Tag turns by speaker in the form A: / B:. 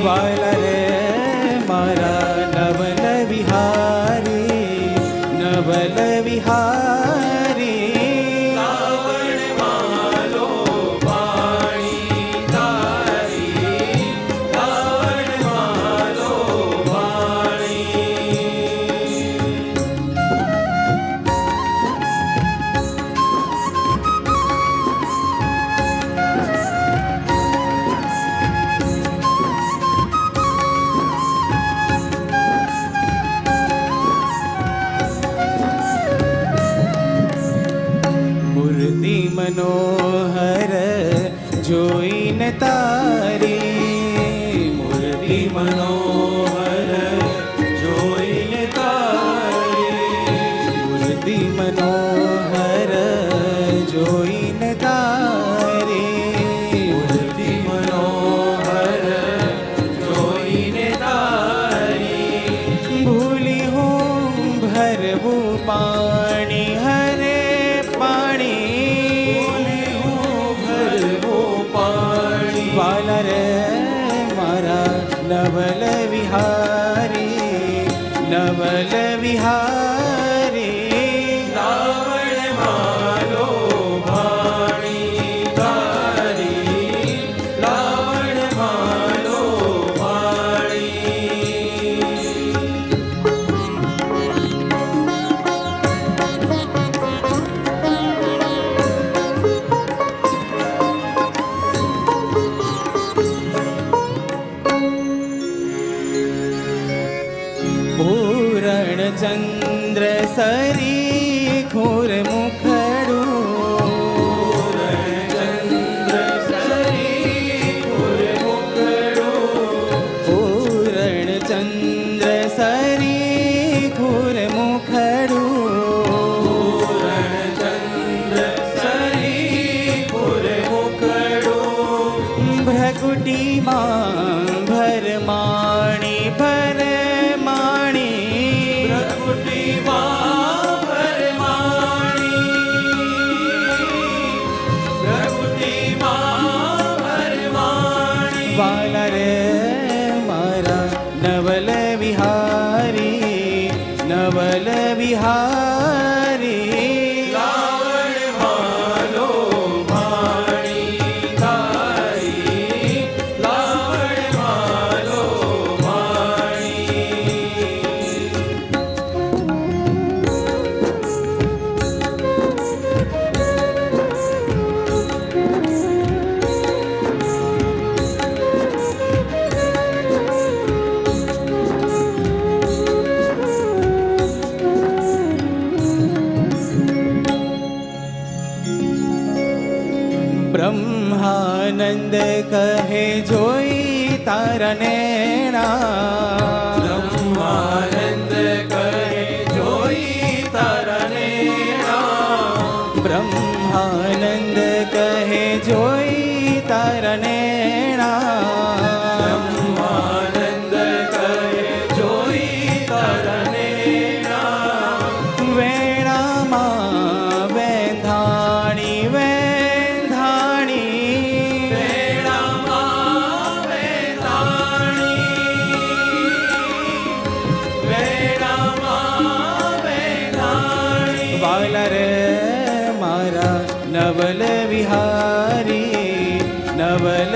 A: વાલા રે મારા નવલ વિહારી, નવલ વિહારી.
B: શ્રાવણ માલો વાણી તારી, શ્રાવણ માલો વાણી.
A: મૂર્તિ મનોહર જોઈને તારી,
B: મૂર્તિ મનોહર જોઈને તારી,
A: મૂર્તિ મનોહર જોઈને તારી,
B: મૂર્તિ મનોહર જોઈને તારી.
A: ભૂલી હું ભરવું પાણી હરે પાણી,
B: ભૂલી હું ભરવું પાણી.
A: વાલા રે મારા નવલ વિહારી, નવલ વિહારી.
B: શ્રાવણ માલો વાણી તારી, શ્રાવણ માલો વાણી.
A: પૂરણ ચંદ્ર સરી ઘોર મુખડું,
B: ચંદ્ર સરી ઘોર મુખડું,
A: પૂરણ ચંદ્ર સરી ઘોર મુખડું,
B: ચંદ્ર સરી ઘોર મુખડું.
A: ભ્રકુટીમાં ભરમાણી ભરમાણી,
B: પ્રકૃતિમાં ભરમાણી, પ્રકૃતિમાં ભરમાણી.
A: વાલા રે મારા નવલ વિહારી, નવલ વિહારી.
B: શ્રાવણ માલો વાણી તારી, શ્રાવણ માલો વાણી.
A: બ્રહ્માનંદ કહે જોઈ તારા નેણા,
B: બ્રહ્માનંદ કહે જોઈ તારા નેણા,
A: બ્રહ્માનંદ કહે જોઈ તારા નેણા,
B: બ્રહ્માનંદ કહે જોઈ તારા નેણા.
A: વેણામાં વેંધાણી વેંધાણી,
B: વેણામાં વેતાણી, વેણામાં વેતાણી.
A: વાલા રે મારા નવલ વિહારી, નવલ